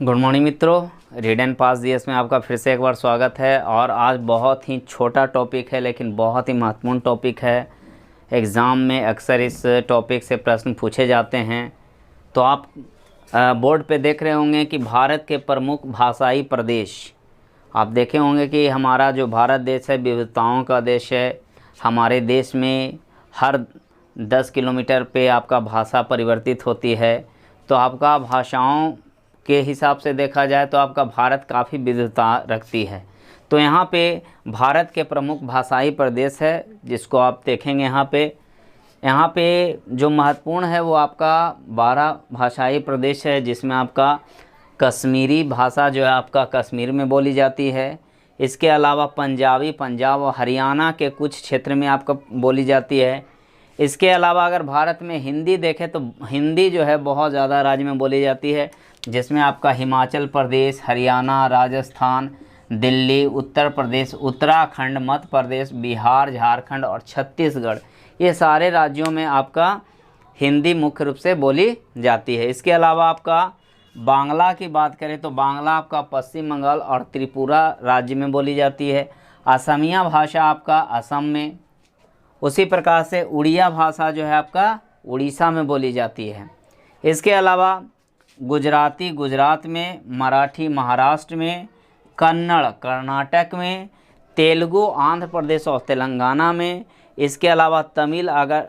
Good morning मित्रों, read and pass GS में आपका फिर से एक बार स्वागत है। और आज बहुत ही छोटा टॉपिक है लेकिन बहुत ही महत्वपूर्ण टॉपिक है। एग्ज़ाम में अक्सर इस टॉपिक से प्रश्न पूछे जाते हैं। तो आप बोर्ड पे देख रहे होंगे कि भारत के प्रमुख भाषाई प्रदेश। आप देखे होंगे कि हमारा जो भारत देश है विविधताओं का देश है। हमारे देश में हर 10 किलोमीटर पे आपका भाषा परिवर्तित होती है। तो आपका भाषाओं के हिसाब से देखा जाए तो आपका भारत काफ़ी विविधता रखती है। तो यहाँ पे भारत के प्रमुख भाषाई प्रदेश है जिसको आप देखेंगे। यहाँ पे जो महत्वपूर्ण है वो आपका 12 भाषाई प्रदेश है, जिसमें आपका कश्मीरी भाषा जो है आपका कश्मीर में बोली जाती है। इसके अलावा पंजाबी पंजाब और हरियाणा के कुछ क्षेत्र में आपका बोली जाती है। इसके अलावा अगर भारत में हिंदी देखें तो हिंदी जो है बहुत ज़्यादा राज्य में बोली जाती है, जिसमें आपका हिमाचल प्रदेश, हरियाणा, राजस्थान, दिल्ली, उत्तर प्रदेश, उत्तराखंड, मध्य प्रदेश, बिहार, झारखंड और छत्तीसगढ़, ये सारे राज्यों में आपका हिंदी मुख्य रूप से बोली जाती है। इसके अलावा आपका बांग्ला की बात करें तो बांग्ला आपका पश्चिम बंगाल और त्रिपुरा राज्य में बोली जाती है। असमिया भाषा आपका असम में। उसी प्रकार से उड़िया भाषा जो है आपका उड़ीसा में बोली जाती है। इसके अलावा गुजराती गुजरात में, मराठी महाराष्ट्र में, कन्नड़ कर्नाटक में, तेलुगु आंध्र प्रदेश और तेलंगाना में। इसके अलावा तमिल अगर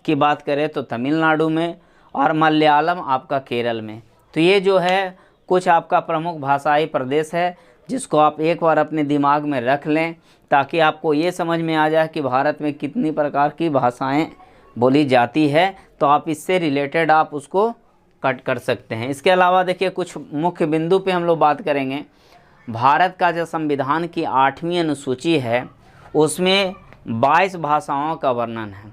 की बात करें तो तमिलनाडु में, और मलयालम आपका केरल में। तो ये जो है कुछ आपका प्रमुख भाषाई प्रदेश है, जिसको आप एक बार अपने दिमाग में रख लें ताकि आपको ये समझ में आ जाए कि भारत में कितनी प्रकार की भाषाएं बोली जाती है। तो आप इससे रिलेटेड आप उसको कट कर सकते हैं। इसके अलावा देखिए कुछ मुख्य बिंदु पे हम लोग बात करेंगे। भारत का जो संविधान की 8वीं अनुसूची है उसमें 22 भाषाओं का वर्णन है।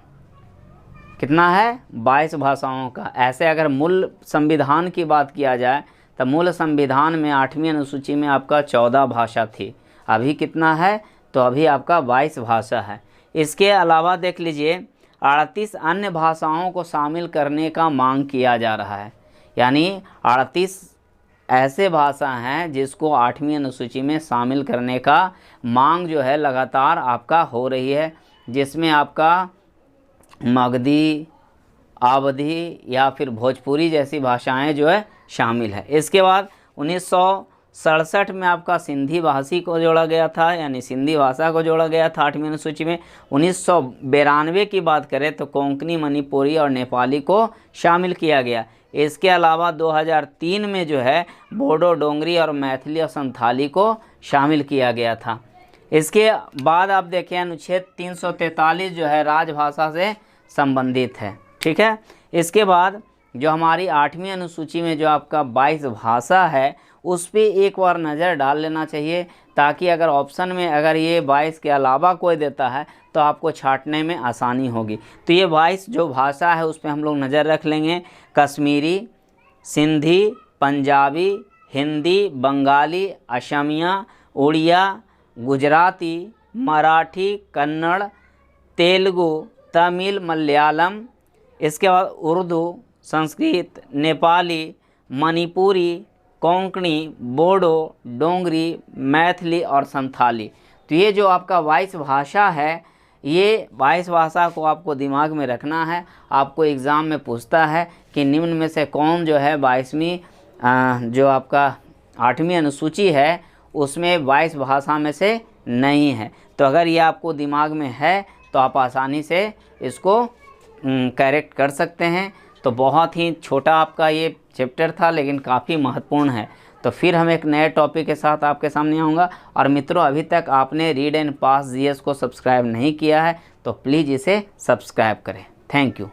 कितना है? 22 भाषाओं का। ऐसे अगर मूल संविधान की बात किया जाए तो मूल संविधान में 8वीं अनुसूची में आपका 14 भाषा थी। अभी कितना है? तो अभी आपका 22 भाषा है। इसके अलावा देख लीजिए 38 अन्य भाषाओं को शामिल करने का मांग किया जा रहा है। यानी 38 ऐसे भाषा हैं जिसको 8वीं अनुसूची में शामिल करने का मांग जो है लगातार आपका हो रही है, जिसमें आपका मगधी, अवधी या फिर भोजपुरी जैसी भाषाएं जो है शामिल है। इसके बाद 1967 में आपका सिंधी भाषी को जोड़ा गया था, यानी सिंधी भाषा को जोड़ा गया था 8वीं अनुसूची में। 1992 की बात करें तो कोंकणी, मणिपुरी और नेपाली को शामिल किया गया। इसके अलावा 2003 में जो है बोडो, डोंगरी और मैथिली और संथाली को शामिल किया गया था। इसके बाद आप देखें अनुच्छेद 343 जो है राजभाषा से संबंधित है। ठीक है। इसके बाद जो हमारी 8वीं अनुसूची में जो आपका 22 भाषा है उस पर एक बार नज़र डाल लेना चाहिए, ताकि अगर ऑप्शन में अगर ये 22 के अलावा कोई देता है तो आपको छांटने में आसानी होगी। तो ये 22 जो भाषा है उस पर हम लोग नज़र रख लेंगे। कश्मीरी, सिंधी, पंजाबी, हिंदी, बंगाली, असमिया, उड़िया, गुजराती, मराठी, कन्नड़, तेलुगु, तमिल, मलयालम। इसके बाद उर्दू, संस्कृत, नेपाली, मणिपुरी, कोंकणी, बोडो, डोंगरी, मैथिली और संथाली। तो ये जो आपका 22 भाषा है, ये 22 भाषा को आपको दिमाग में रखना है। आपको एग्ज़ाम में पूछता है कि निम्न में से कौन जो है 22वीं जो आपका 8वीं अनुसूची है उसमें 22 भाषा में से नहीं है। तो अगर ये आपको दिमाग में है तो आप आसानी से इसको करेक्ट कर सकते हैं। तो बहुत ही छोटा आपका ये चैप्टर था लेकिन काफ़ी महत्वपूर्ण है। तो फिर हम एक नए टॉपिक के साथ आपके सामने आऊँगा। और मित्रों, अभी तक आपने रीड एंड पास जीएस को सब्सक्राइब नहीं किया है तो प्लीज़ इसे सब्सक्राइब करें। Thank you.